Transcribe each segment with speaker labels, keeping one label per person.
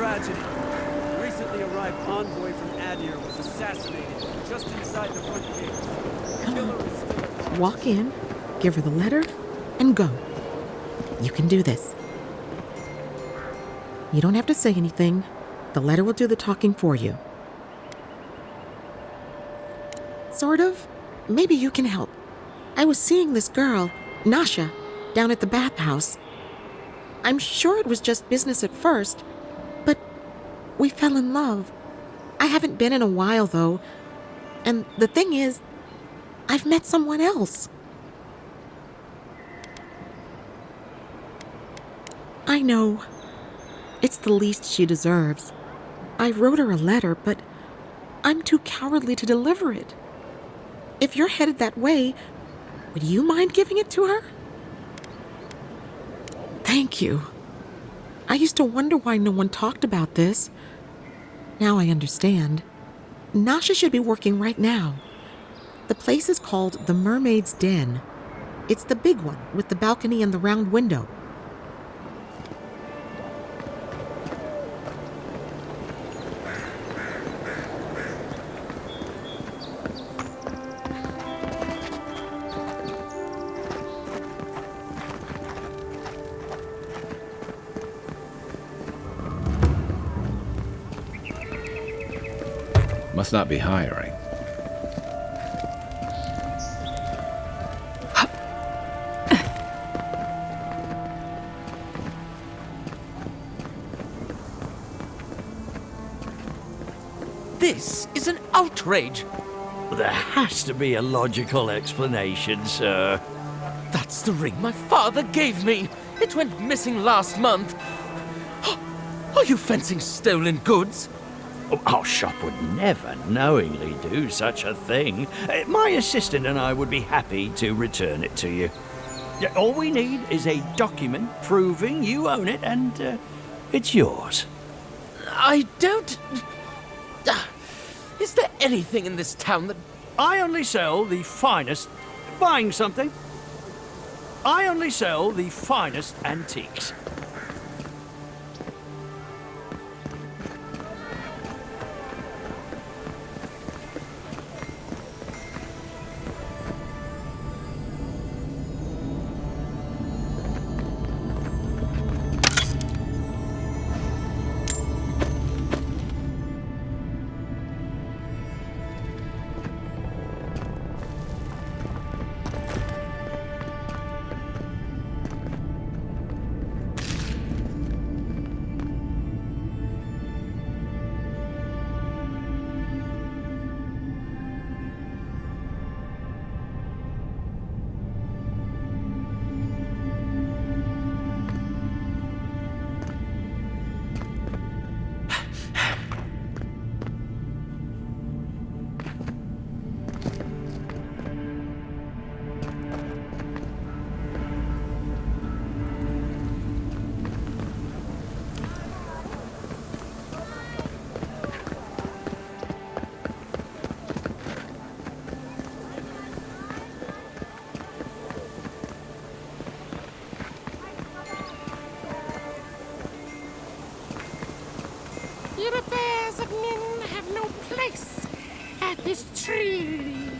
Speaker 1: tragedy. A recently arrived envoy from Adir was assassinated just inside the front gates.
Speaker 2: Come
Speaker 1: Killer
Speaker 2: on.
Speaker 1: is still...
Speaker 2: Walk in, give her the letter, and go. You can do this. You don't have to say anything. The letter will do the talking for you. Sort of. Maybe you can help. I was seeing this girl, Nasha, down at the bathhouse. I'm sure it was just business at first, but we fell in love. I haven't been in a while, though. And the thing is, I've met someone else. I know. It's the least she deserves. I wrote her a letter, but I'm too cowardly to deliver it. If you're headed that way, would you mind giving it to her? Thank you. I used to wonder why no one talked about this. Now I understand. Nasha should be working right now. The place is called the Mermaid's Den. It's the big one with the balcony and the round window.
Speaker 3: Must not be hiring.
Speaker 4: This is an outrage.
Speaker 5: There has to be a logical explanation, sir.
Speaker 4: That's the ring my father gave me. It went missing last month. Are you fencing stolen goods?
Speaker 5: Our shop would never knowingly do such a thing. My assistant and I would be happy to return it to you. All we need is a document proving you own it and it's yours.
Speaker 4: I don't... Is there anything in this town that...
Speaker 5: I only sell the finest... Buying something? I only sell the finest antiques.
Speaker 6: Your affairs of men have no place at this tree.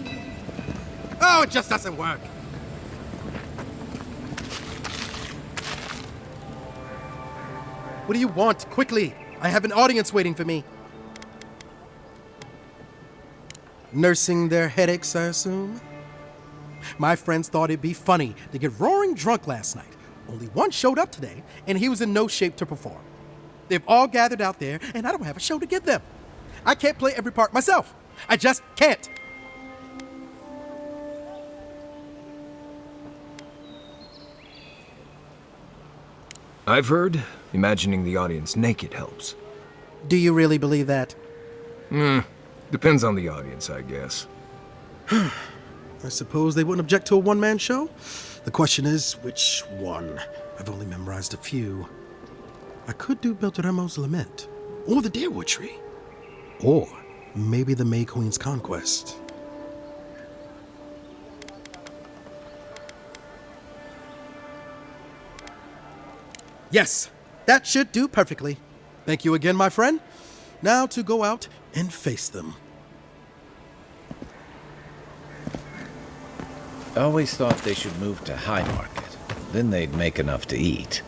Speaker 7: Oh, it just doesn't work. What do you want? Quickly! I have an audience waiting for me. Nursing their headaches, I assume? My friends thought it'd be funny to get roaring drunk last night. Only one showed up today, and he was in no shape to perform. They've all gathered out there, and I don't have a show to give them. I can't play every part myself. I just can't.
Speaker 8: I've heard imagining the audience naked helps.
Speaker 7: Do you really believe that?
Speaker 8: Depends on the audience, I guess.
Speaker 7: I suppose they wouldn't object to a one-man show? The question is, which one? I've only memorized a few. I could do Beltramo's Lament, or the Deerwood Tree, or maybe the May Queen's Conquest. Yes, that should do perfectly. Thank you again, my friend. Now to go out and face them.
Speaker 3: I always thought they should move to High Market. Then they'd make enough to eat.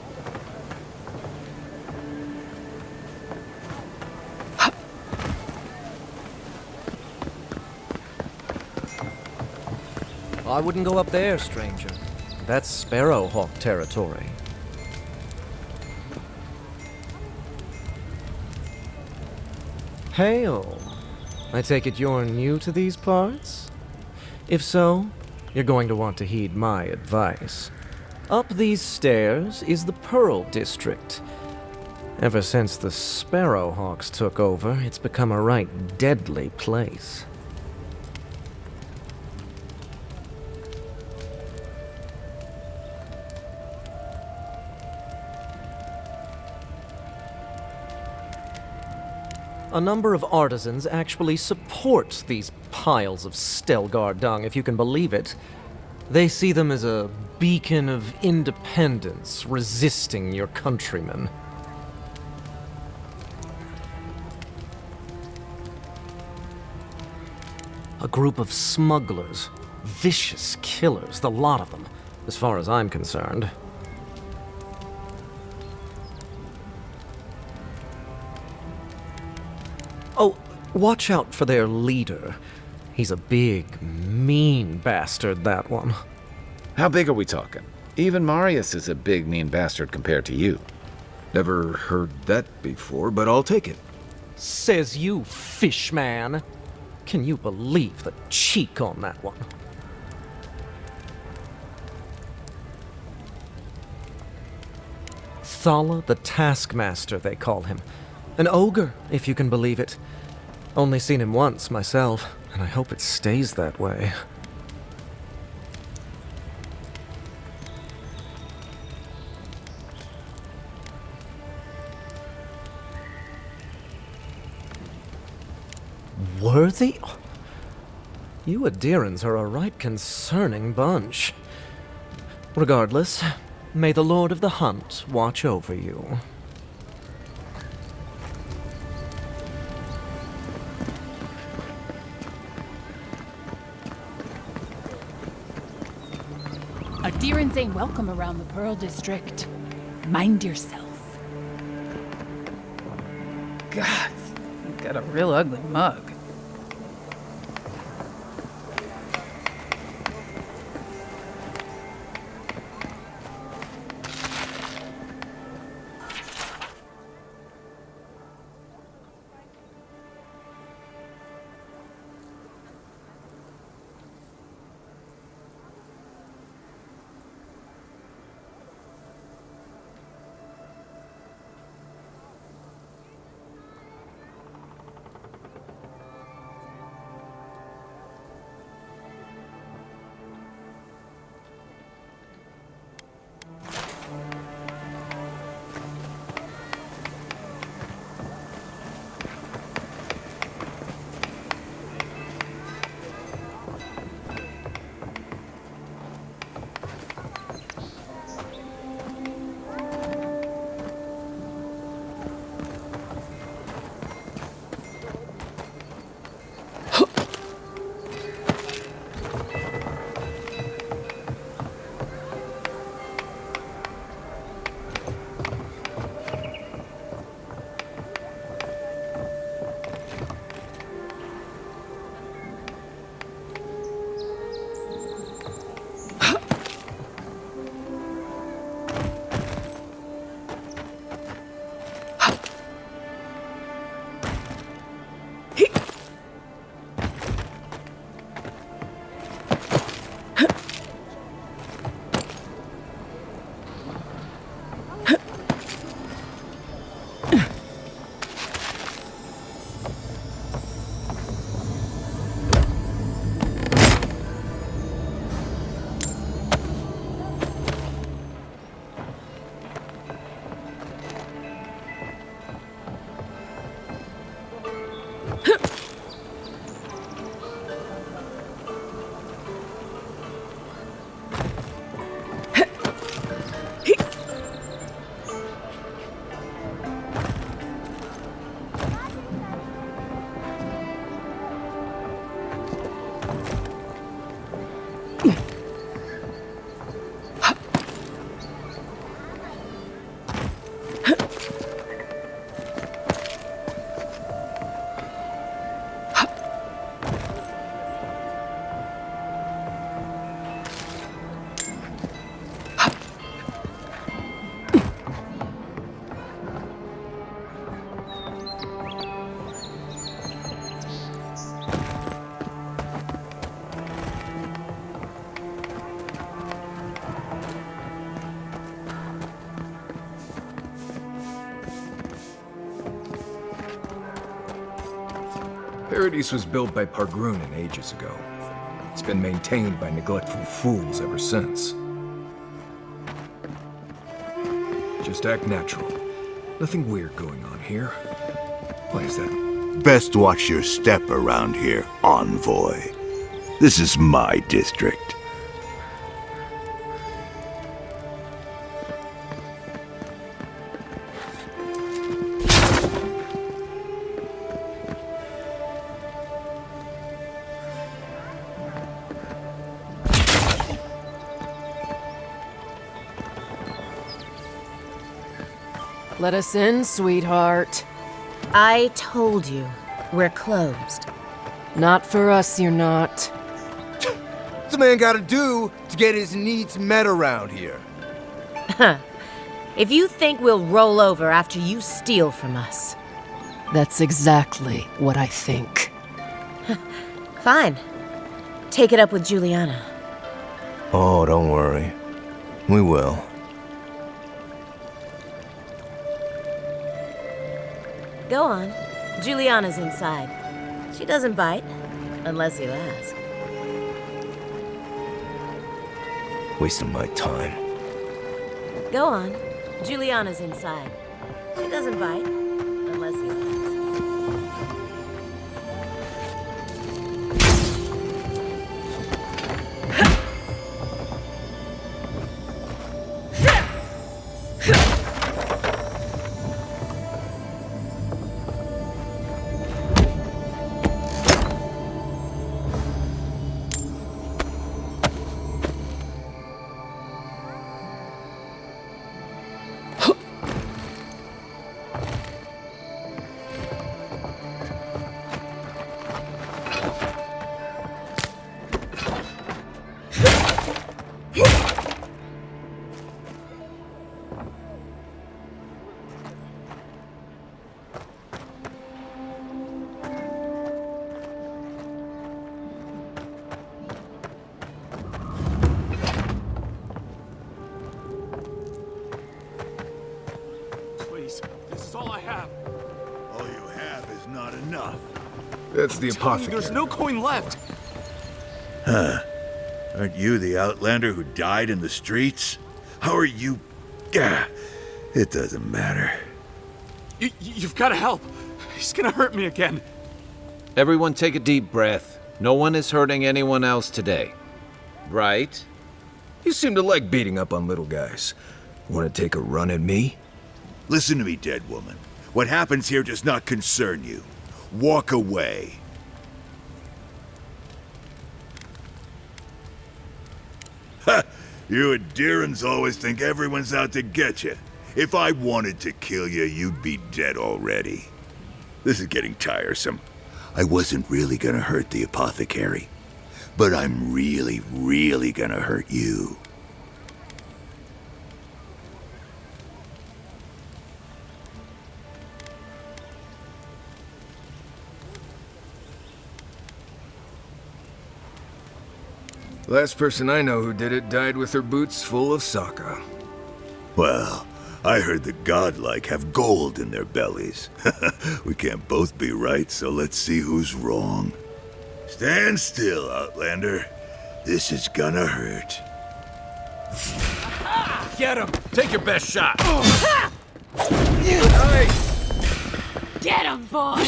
Speaker 4: I wouldn't go up there, stranger. That's Sparrowhawk territory. Hail. I take it you're new to these parts? If so, you're going to want to heed my advice. Up these stairs is the Pearl District. Ever since the Sparrowhawks took over, it's become a right deadly place. A number of artisans actually support these piles of Stelgar dung, if you can believe it. They see them as a beacon of independence, resisting your countrymen. A group of smugglers, vicious killers, the lot of them, as far as I'm concerned. Oh, watch out for their leader. He's a big, mean bastard, that one.
Speaker 3: How big are we talking? Even Marius is a big, mean bastard compared to you.
Speaker 8: Never heard that before, but I'll take it.
Speaker 4: Says you, fishman. Can you believe the cheek on that one? Thala the Taskmaster, they call him. An ogre, if you can believe it. Only seen him once, myself, and I hope it stays that way. Worthy? You Adirans are a right concerning bunch. Regardless, may the Lord of the Hunt watch over you.
Speaker 9: Adirans ain't welcome around the Pearl District. Mind yourself.
Speaker 10: God, you got a real ugly mug.
Speaker 8: Paradise was built by Pargrunen ages ago. It's been maintained by neglectful fools ever since. Just act natural. Nothing weird going on here. Why is that?
Speaker 11: Best watch your step around here, envoy. This is my district.
Speaker 12: Let us in, sweetheart.
Speaker 13: I told you, we're closed.
Speaker 12: Not for us, you're not.
Speaker 14: What's a man gotta do to get his needs met around here?
Speaker 13: If you think we'll roll over after you steal from us.
Speaker 12: That's exactly what I think.
Speaker 13: Fine. Take it up with Juliana.
Speaker 14: Oh, don't worry. We will.
Speaker 13: Go on. Juliana's inside. She doesn't bite, unless you ask.
Speaker 14: Wasting my time.
Speaker 13: Go on. Juliana's inside. She doesn't bite, unless you ask.
Speaker 1: This is all I have.
Speaker 11: All you have is not enough.
Speaker 8: That's the apothecary.
Speaker 1: There's no coin left.
Speaker 11: Huh. Aren't you the outlander who died in the streets? How are you... Gah, it doesn't matter.
Speaker 1: You've got to help. He's gonna hurt me again.
Speaker 3: Everyone take a deep breath. No one is hurting anyone else today. Right?
Speaker 8: You seem to like beating up on little guys. Want to take a run at me?
Speaker 11: Listen to me, dead woman. What happens here does not concern you. Walk away. Ha! You Adirans always think everyone's out to get you. If I wanted to kill you, you'd be dead already. This is getting tiresome. I wasn't really gonna hurt the apothecary, but I'm really gonna hurt you.
Speaker 8: Last person I know who did it died with her boots full of saka.
Speaker 11: Well, I heard the godlike have gold in their bellies. We can't both be right, so let's see who's wrong. Stand still, Outlander. This is gonna hurt.
Speaker 3: Get him! Take your best shot!
Speaker 9: Get him, boy!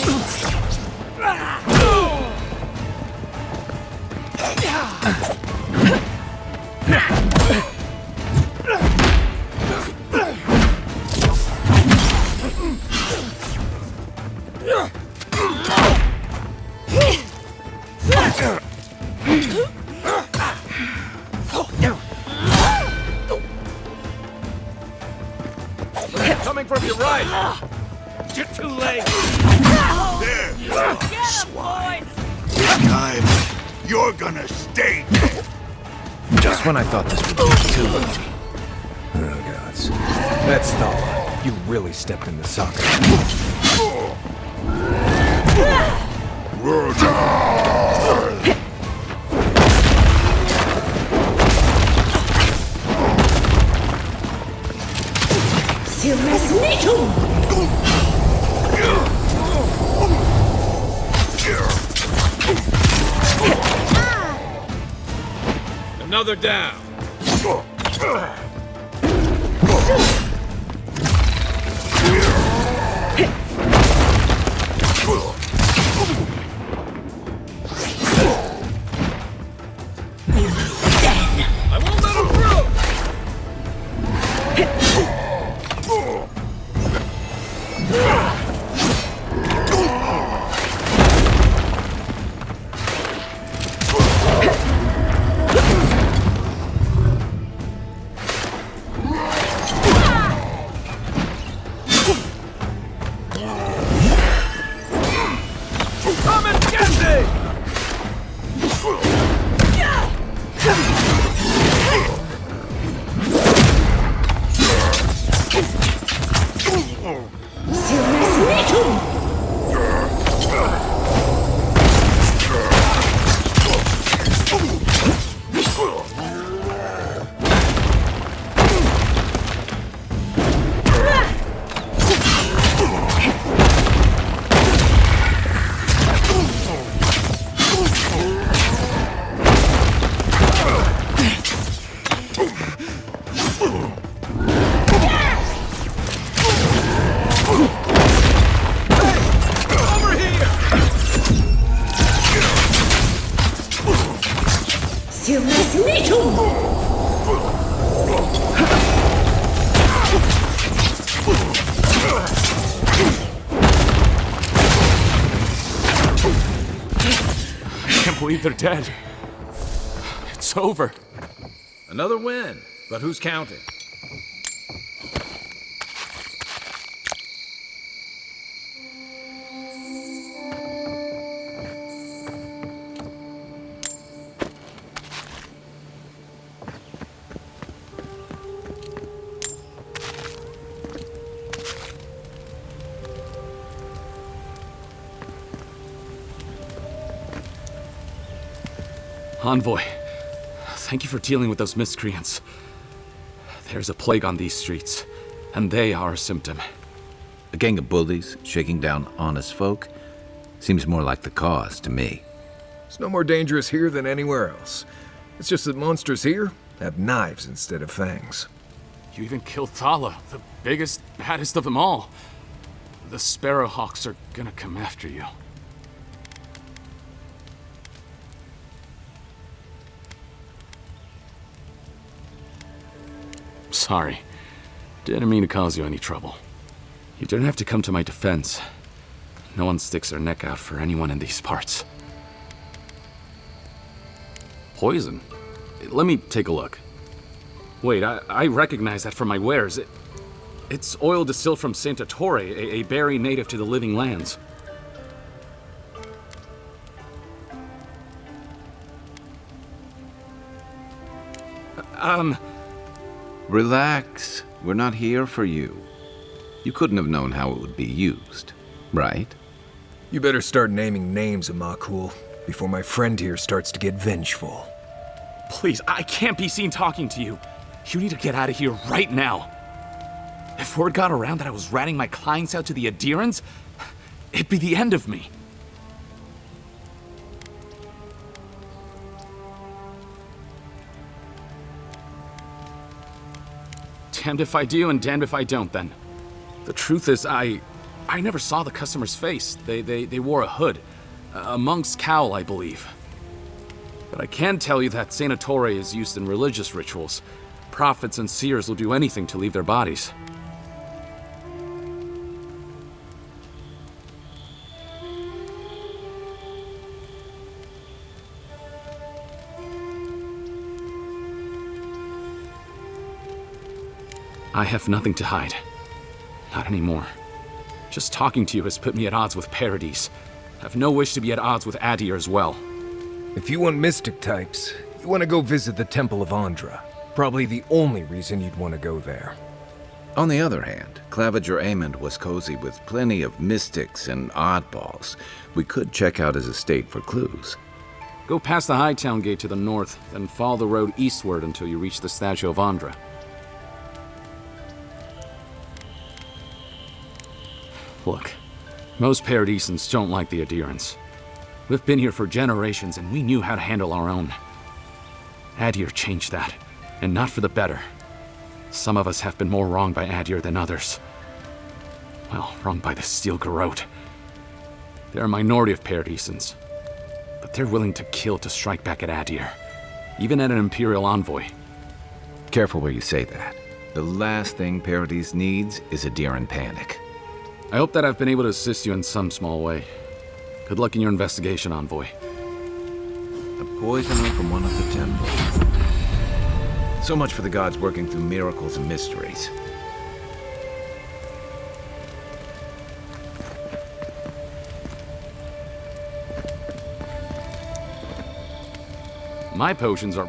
Speaker 3: Coming from your right!
Speaker 1: You're too late.
Speaker 11: There!
Speaker 9: Get him, boys!
Speaker 11: This time, you're gonna stay dead.
Speaker 3: Just when I thought this would be too easy.
Speaker 8: Oh, gods. That's Thala. You really stepped in the soccer.
Speaker 6: Silvesnitum!
Speaker 3: Another down. I won't let him through! Come and get me!
Speaker 15: I can't believe they're dead. It's over.
Speaker 3: Another win, but who's counting?
Speaker 15: Envoy, thank you for dealing with those miscreants. There's a plague on these streets, and they are a symptom.
Speaker 3: A gang of bullies shaking down honest folk? Seems more like the cause to me.
Speaker 8: It's no more dangerous here than anywhere else. It's just that monsters here have knives instead of fangs.
Speaker 15: You even killed Thala, the biggest, baddest of them all. The Sparrowhawks are gonna come after you. Sorry. Didn't mean to cause you any trouble. You didn't have to come to my defense. No one sticks their neck out for anyone in these parts. Poison? Let me take a look. Wait, I recognize that from my wares. It's oil distilled from Santa Torre, a berry native to the Living Lands.
Speaker 3: Relax. We're not here for you. You couldn't have known how it would be used, right?
Speaker 8: You better start naming names, Amakul, before my friend here starts to get vengeful.
Speaker 15: Please, I can't be seen talking to you. You need to get out of here right now. If word got around that I was ratting my clients out to the adherents, it'd be the end of me. Damned if I do and damned if I don't, then. The truth is, I never saw the customer's face. They wore a hood. A monk's cowl, I believe. But I can tell you that Santa Torre is used in religious rituals. Prophets and seers will do anything to leave their bodies. I have nothing to hide. Not anymore. Just talking to you has put me at odds with Paradise. I have no wish to be at odds with Adir as well.
Speaker 8: If you want mystic types, you want to go visit the Temple of Andra. Probably the only reason you'd want to go there.
Speaker 3: On the other hand, Claviger Amond was cozy with plenty of mystics and oddballs. We could check out his estate for clues.
Speaker 15: Go past the Hightown Gate to the north, then follow the road eastward until you reach the statue of Andra. Look, most Paradisans don't like the adherents. We've been here for generations and we knew how to handle our own. Adir changed that, and not for the better. Some of us have been more wronged by Adir than others. Well, wronged by the Steel Garrote. They're a minority of Paradisans, but they're willing to kill to strike back at Adir, even at an Imperial envoy.
Speaker 3: Careful where you say that. The last thing Paradis needs is a Diran panic.
Speaker 15: I hope that I've been able to assist you in some small way. Good luck in your investigation, envoy.
Speaker 3: A poisoner from one of the temples. So much for the gods working through miracles and mysteries.
Speaker 15: My potions are...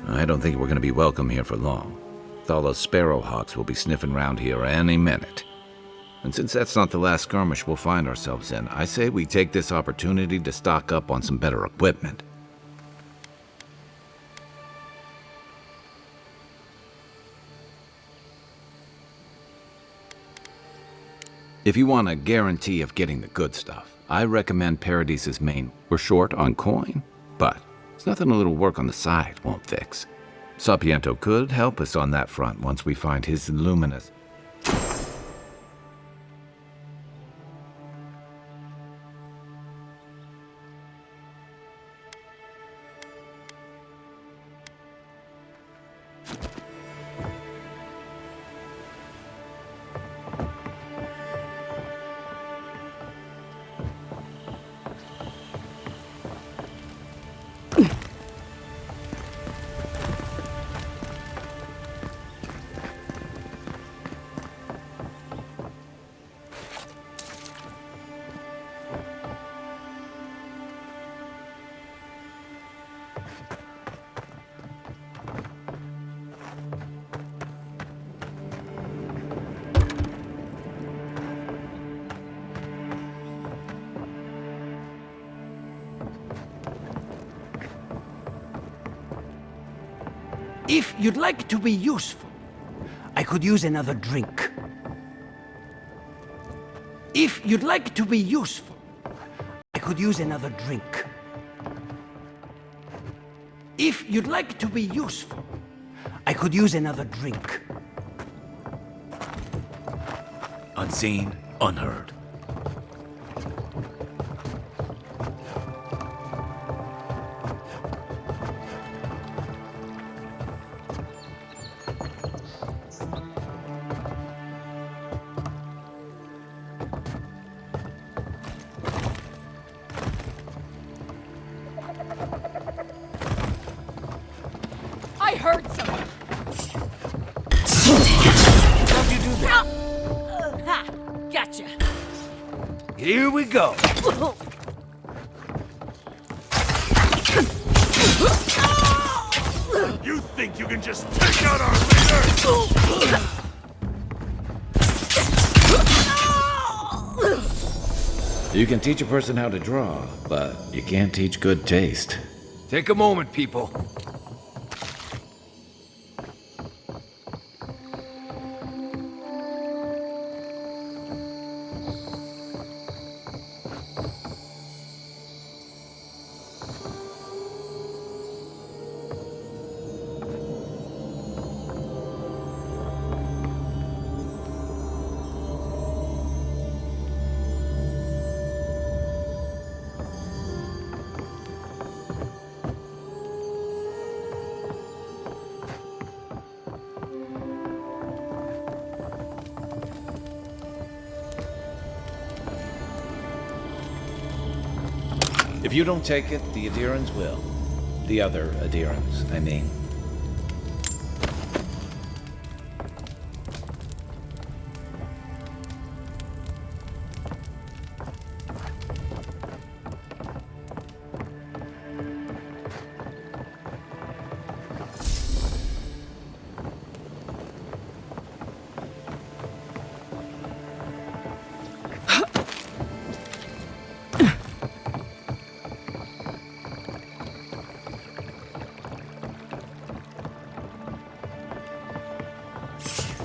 Speaker 3: I don't think we're going to be welcome here for long. Thala Sparrowhawks will be sniffing around here any minute. And since that's not the last skirmish we'll find ourselves in, I say we take this opportunity to stock up on some better equipment. If you want a guarantee of getting the good stuff, I recommend Paradis's main. We're short on coin, but it's nothing a little work on the side won't fix. Sapiento could help us on that front once we find his luminous.
Speaker 5: If you'd like to be useful, I could use another drink. If you'd like to be useful, I could use another drink. If you'd like to be useful, I could use another drink.
Speaker 3: Unseen, unheard.
Speaker 9: I heard something.
Speaker 5: How'd you do that?
Speaker 9: Ha! Gotcha.
Speaker 5: Here we go.
Speaker 11: You think you can just take out our leader?
Speaker 3: You can teach a person how to draw, but you can't teach good taste.
Speaker 8: Take a moment, people.
Speaker 3: If you don't take it, the Adirans will. The other Adirans, I mean.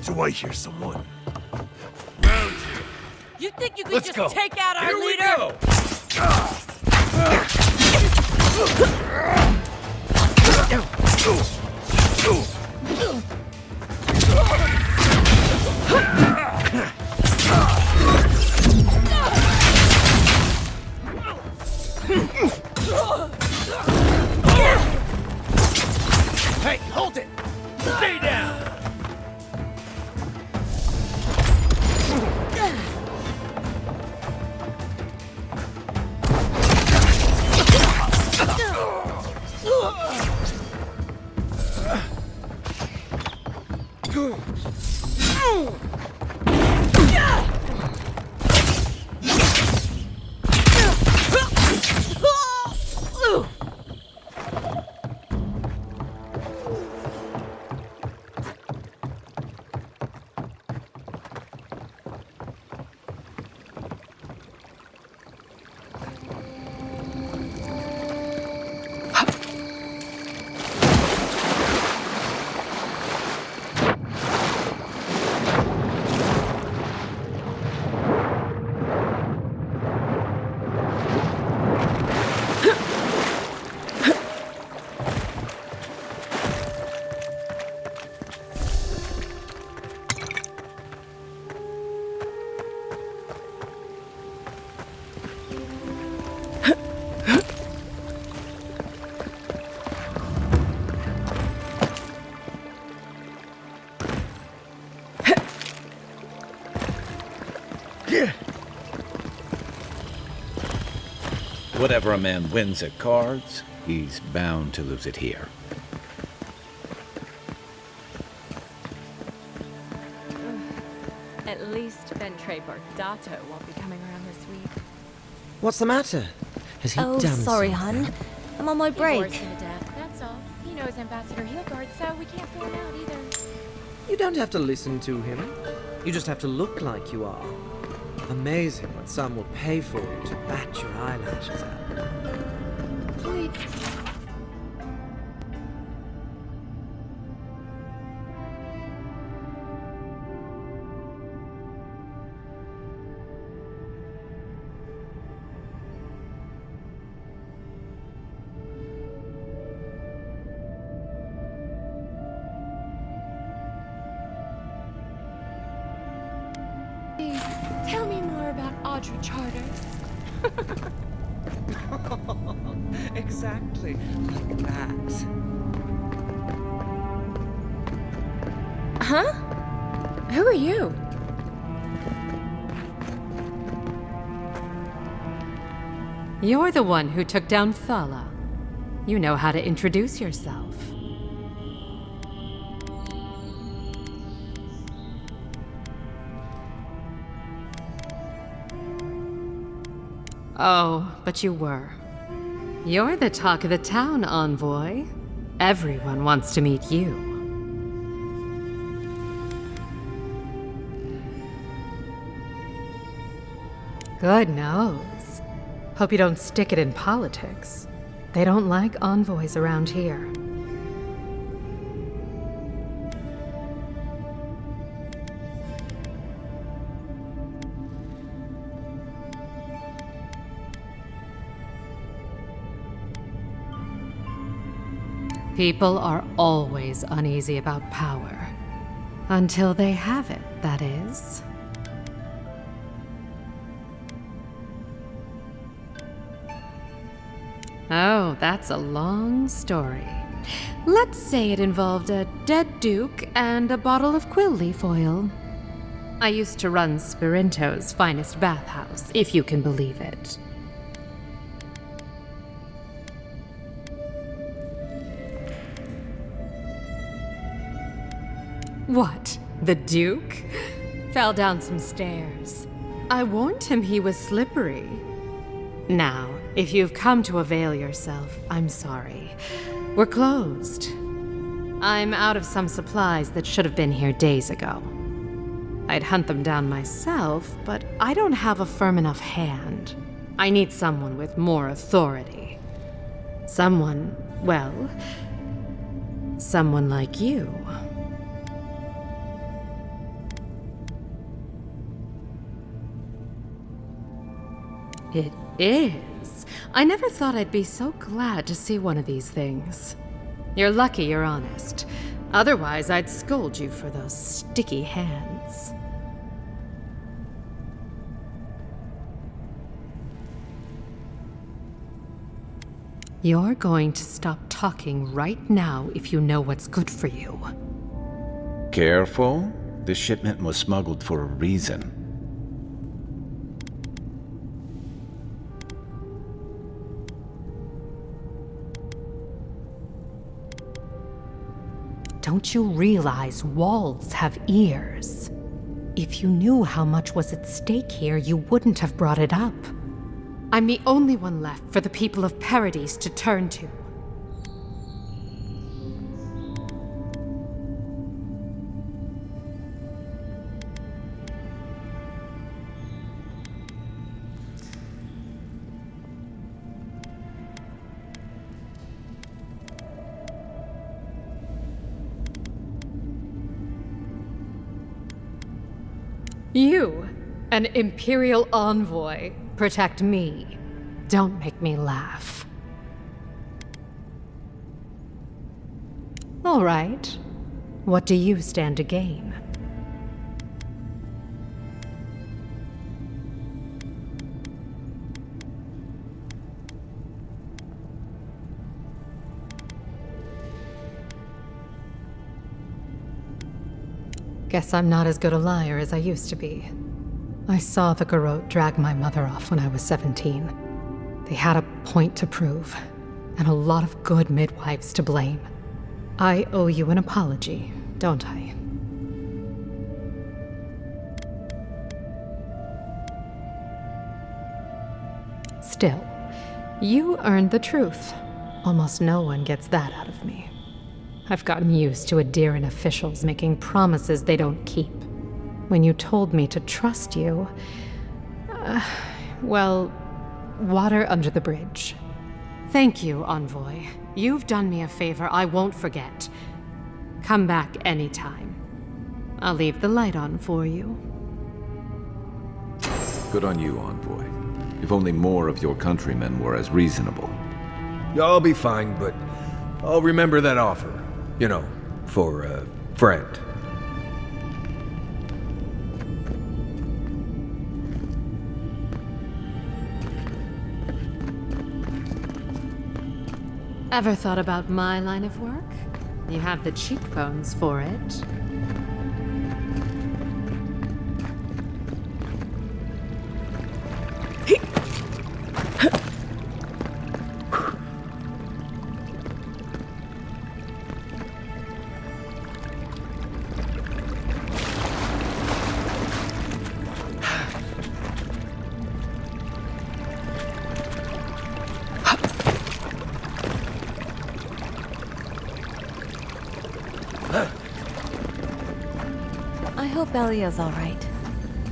Speaker 11: Do I hear someone?
Speaker 9: You think you could
Speaker 11: Let's
Speaker 9: just
Speaker 11: go.
Speaker 9: take out our
Speaker 11: Here we
Speaker 9: leader?
Speaker 11: go.
Speaker 5: Hey, hold it! Stay down!
Speaker 3: Whatever a man wins at cards, he's bound to lose it here.
Speaker 16: At least Ventre Bardato won't be coming around this week.
Speaker 4: What's the matter? Has he
Speaker 13: Oh,
Speaker 4: done
Speaker 13: sorry,
Speaker 4: something?
Speaker 13: hun. I'm on my
Speaker 16: He bores
Speaker 13: break.
Speaker 16: me to death, that's all. He knows Ambassador Heelguard, so we can't throw him out either.
Speaker 4: You don't have to listen to him. You just have to look like you are. Amazing what some will pay for you to bat your eyelashes at.
Speaker 16: Please. Please, tell me more about Audra Charters.
Speaker 4: Exactly like that.
Speaker 16: Huh? Who are you?
Speaker 12: You're the one who took down Thala. You know how to introduce yourself. Oh, but you were. You're the talk of the town, Envoy. Everyone wants to meet you. Good nose. Hope you don't stick it in politics. They don't like envoys around here. People are always uneasy about power. Until they have it, that is. Oh, that's a long story. Let's say it involved a dead duke and a bottle of quill leaf oil. I used to run Spirinto's finest bathhouse, if you can believe it. What? The Duke? Fell down some stairs. I warned him he was slippery. Now, if you've come to avail yourself, I'm sorry. We're closed. I'm out of some supplies that should have been here days ago. I'd hunt them down myself, but I don't have a firm enough hand. I need someone with more authority. Someone, well, someone like you. It is. I never thought I'd be so glad to see one of these things. You're lucky you're honest. Otherwise, I'd scold you for those sticky hands. You're going to stop talking right now if you know what's good for you.
Speaker 3: Careful. This shipment was smuggled for a reason.
Speaker 12: Don't you realize walls have ears? If you knew how much was at stake here, you wouldn't have brought it up. I'm the only one left for the people of Paradise to turn to. You, an Imperial envoy, protect me. Don't make me laugh. All right. What do you stand to gain? Guess I'm not as good a liar as I used to be. I saw the Garrote drag my mother off when I was 17. They had a point to prove, and a lot of good midwives to blame. I owe you an apology, don't I? Still, you earned the truth. Almost no one gets that out of me. I've gotten used to Adiran officials making promises they don't keep. When you told me to trust you, well, water under the bridge. Thank you, Envoy. You've done me a favor I won't forget. Come back anytime. I'll leave the light on for you.
Speaker 3: Good on you, Envoy. If only more of your countrymen were as reasonable.
Speaker 8: I'll be fine, but I'll remember that offer. You know, for a friend.
Speaker 12: Ever thought about my line of work? You have the cheekbones for it.
Speaker 17: I hope Elia's all right.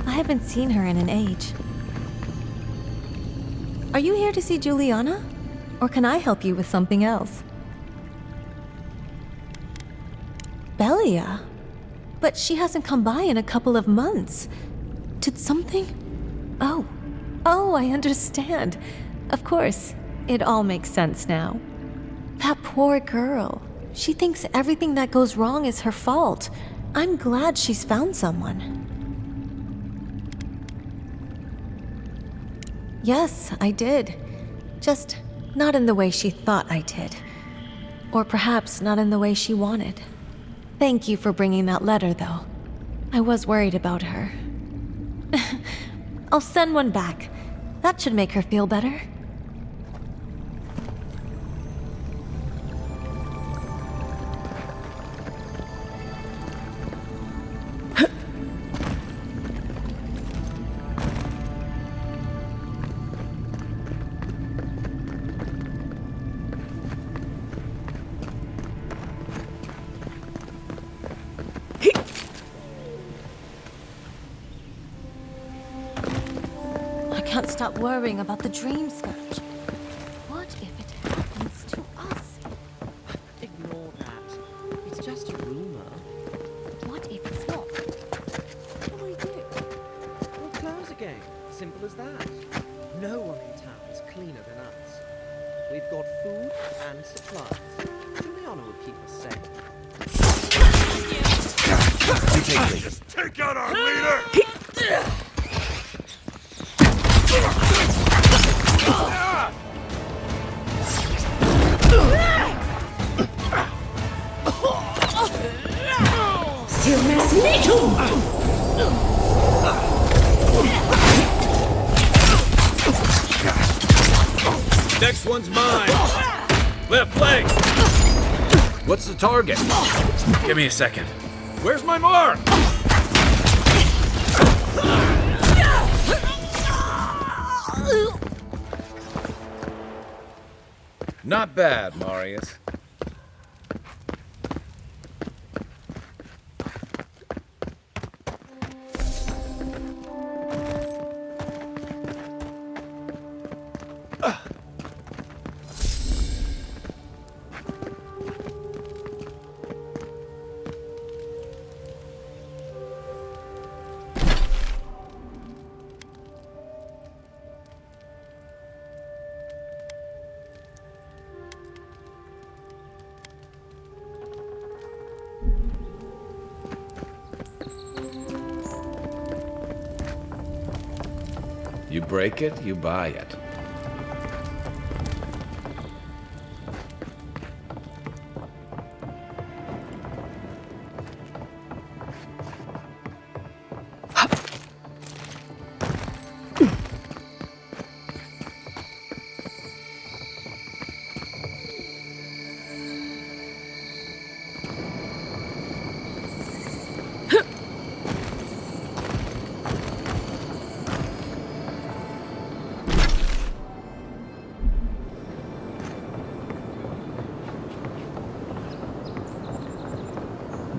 Speaker 17: I haven't seen her in an age. Are you here to see Juliana? Or can I help you with something else? Belia? But she hasn't come by in a couple of months. Did something? Oh, I understand. Of course, it all makes sense now. That poor girl. She thinks everything that goes wrong is her fault. I'm glad she's found someone. Yes, I did. Just not in the way she thought I did. Or perhaps not in the way she wanted. Thank you for bringing that letter, though. I was worried about her. I'll send one back. That should make her feel better. I can't stop worrying about the dream scourge. What if it happens to us?
Speaker 4: Ignore that. It's just a rumor.
Speaker 17: What if it's not?
Speaker 4: What do we do? We'll close again. Simple as that. No one in town is cleaner than us. We've got food and supplies. Juliana will keep us safe.
Speaker 11: Just take out our leader!
Speaker 3: Next one's mine. Left leg. What's the target? Give me a second. Where's my mark? Not bad, Marius. You break it, you buy it.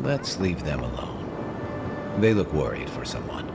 Speaker 3: Let's leave them alone. They look worried for someone.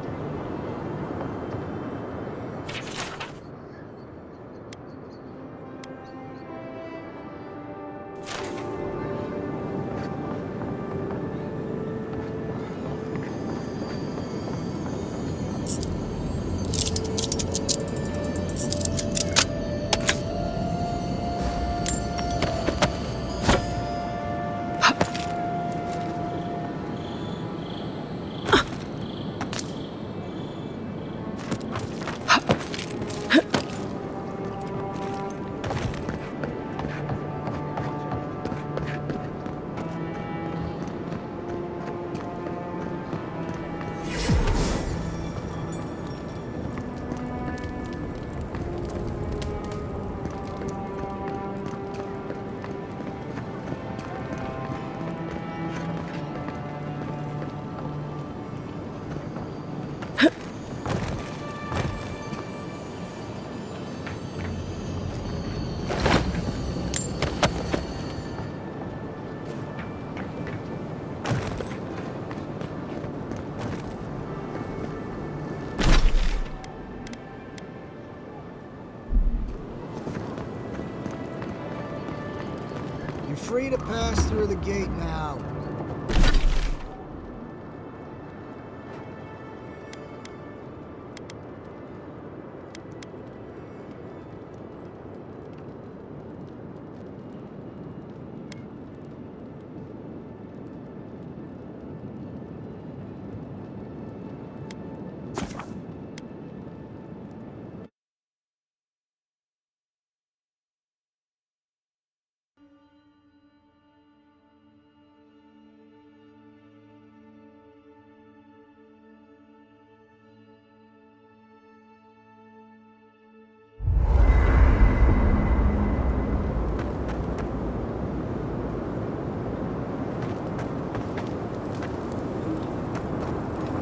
Speaker 14: free to pass through the gate now.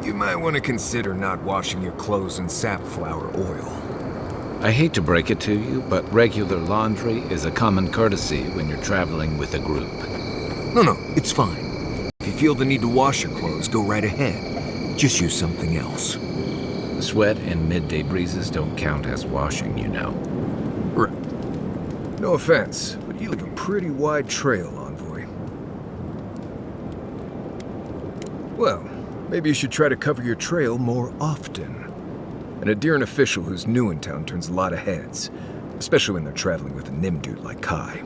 Speaker 8: You might want to consider not washing your clothes in safflower oil.
Speaker 3: I hate to break it to you, but regular laundry is a common courtesy when you're traveling with a group.
Speaker 8: No, it's fine. If you feel the need to wash your clothes, go right ahead. Just use something else.
Speaker 3: Sweat and midday breezes don't count as washing, you know.
Speaker 8: Right. No offense, but you leave a pretty wide trail, Envoy. Well, maybe you should try to cover your trail more often. An Adiran official who's new in town turns a lot of heads, especially when they're traveling with a Nim dude like Kai.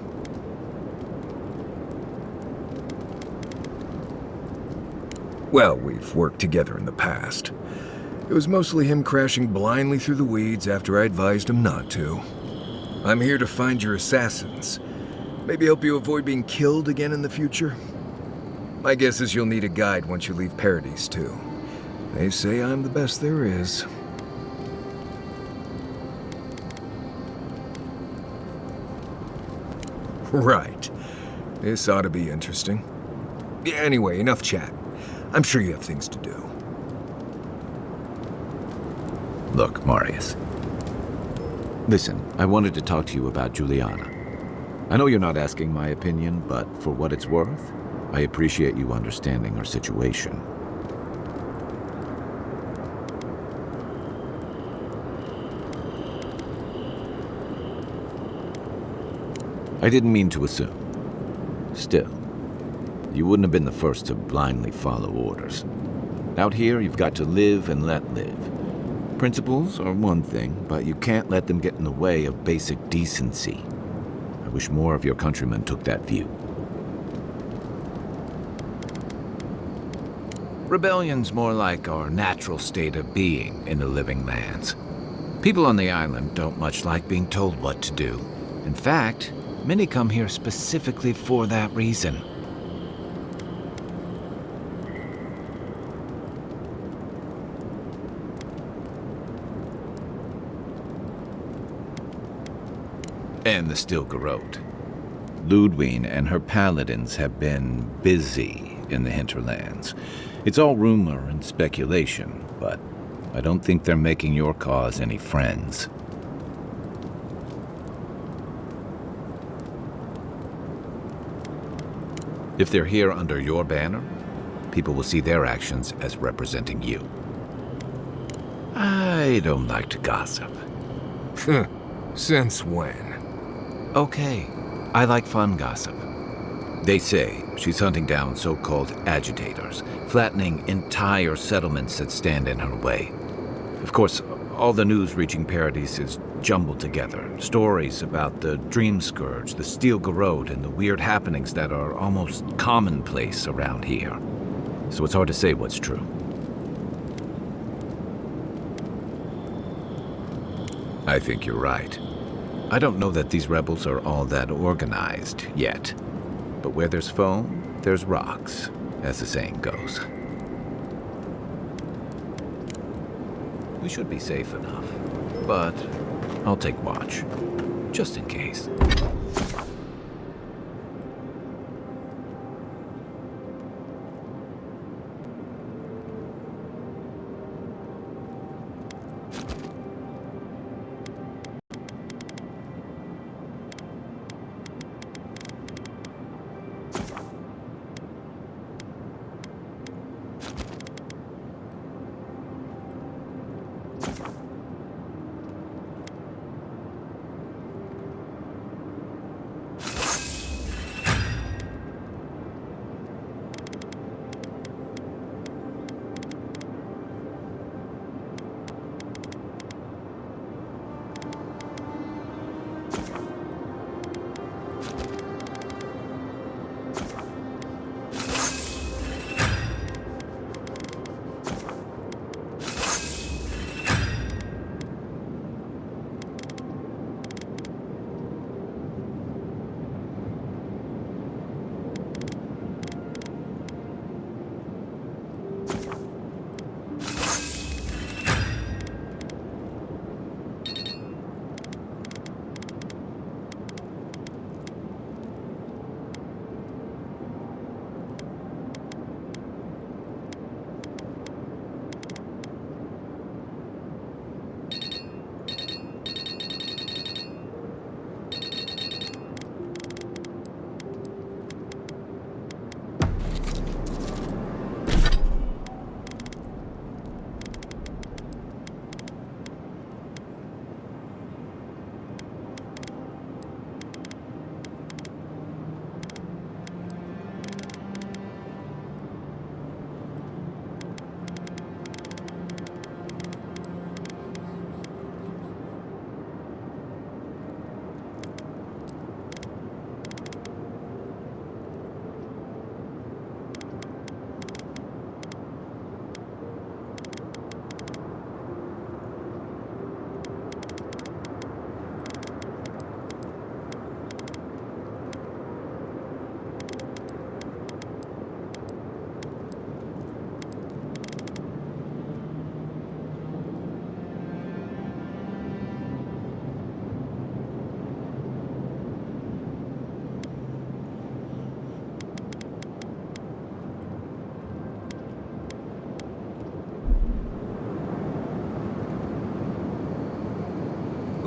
Speaker 8: Well, we've worked together in the past. It was mostly him crashing blindly through the weeds after I advised him not to. I'm here to find your assassins. Maybe help you avoid being killed again in the future. My guess is you'll need a guide once you leave Paradise, too. They say I'm the best there is. Right. This ought to be interesting. Anyway, enough chat. I'm sure you have things to do.
Speaker 3: Look, Marius. Listen, I wanted to talk to you about Juliana. I know you're not asking my opinion, but for what it's worth, I appreciate you understanding her situation. I didn't mean to assume. Still, you wouldn't have been the first to blindly follow orders. Out here, you've got to live and let live. Principles are one thing, but you can't let them get in the way of basic decency. I wish more of your countrymen took that view. Rebellion's more like our natural state of being in the living lands. People on the island don't much like being told what to do. In fact, many come here specifically for that reason. And the Stilgarrote. Ludwine and her paladins have been busy in the hinterlands. It's all rumor and speculation, but I don't think they're making your cause any friends. If they're here under your banner, people will see their actions as representing you. I don't like to gossip.
Speaker 8: Since when?
Speaker 3: Okay, I like fun gossip. They say she's hunting down so-called agitators, flattening entire settlements that stand in her way. Of course, all the news reaching Paradise is jumbled together. Stories about the Dream Scourge, the Stilgarrote, and the weird happenings that are almost commonplace around here. So it's hard to say what's true. I think you're right. I don't know that these rebels are all that organized yet. But where there's foam, there's rocks, as the saying goes. We should be safe enough, but I'll take watch, just in case.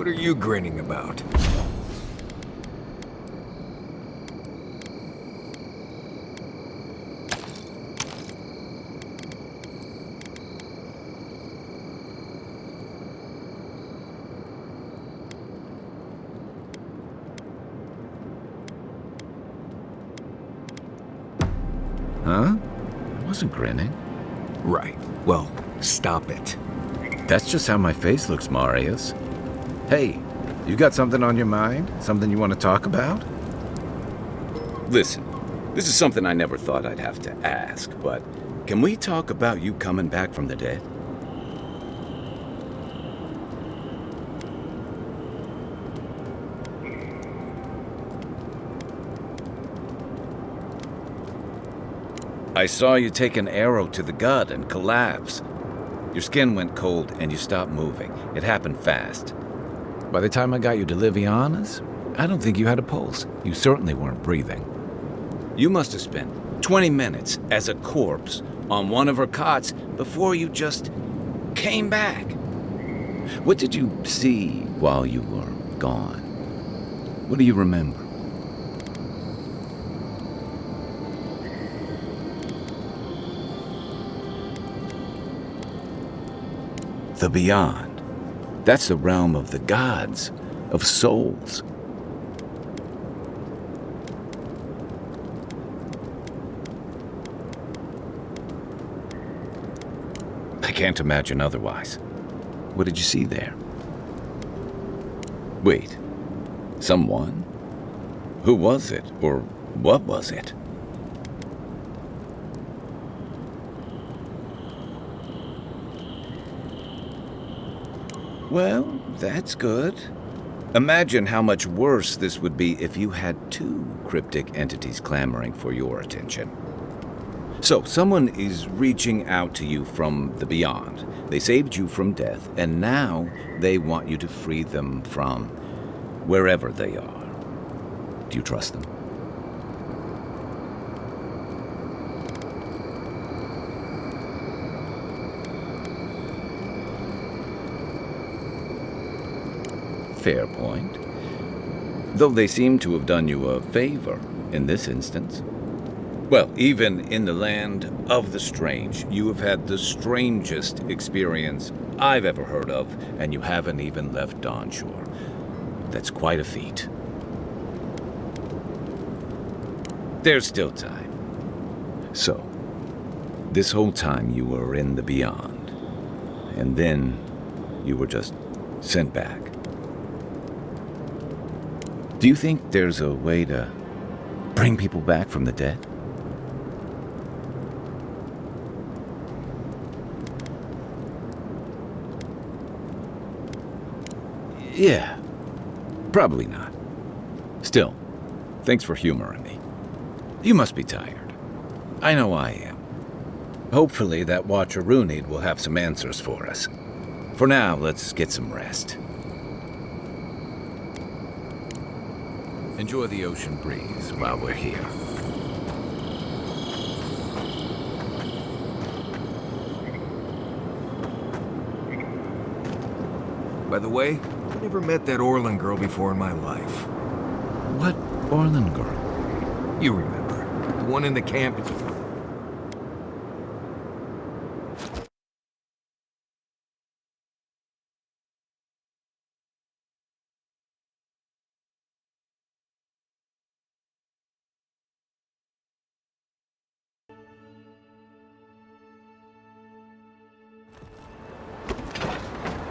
Speaker 8: What are you grinning about?
Speaker 3: Huh? I wasn't grinning.
Speaker 8: Right. Well, stop it.
Speaker 3: That's just how my face looks, Marius. Hey, you got something on your mind? Something you want to talk about? Listen, this is something I never thought I'd have to ask, but can we talk about you coming back from the dead? I saw you take an arrow to the gut and collapse. Your skin went cold and you stopped moving. It happened fast. By the time I got you to Liviana's, I don't think you had a pulse. You certainly weren't breathing. You must have spent 20 minutes as a corpse on one of her cots before you just came back. What did you see while you were gone? What do you remember? The beyond. That's the realm of the gods, of souls. I can't imagine otherwise. What did you see there? Wait, someone? Who was it, or what was it? Well, that's good. Imagine how much worse this would be if you had two cryptic entities clamoring for your attention. So, someone is reaching out to you from the beyond. They saved you from death, and now they want you to free them from wherever they are. Do you trust them? Fair point. Though they seem to have done you a favor in this instance. Well, even in the land of the strange, you have had the strangest experience I've ever heard of, and you haven't even left Dawnshore. That's quite a feat. There's still time. So, this whole time you were in the beyond, and then you were just sent back. Do you think there's a way to bring people back from the dead? Yeah, probably not. Still, thanks for humoring me. You must be tired. I know I am. Hopefully that Watcher Runid will have some answers for us. For now, let's get some rest. Enjoy the ocean breeze while we're here.
Speaker 8: By the way, I never met that Orlin girl before in my life.
Speaker 3: What Orlin girl?
Speaker 8: You remember. The one in the camp.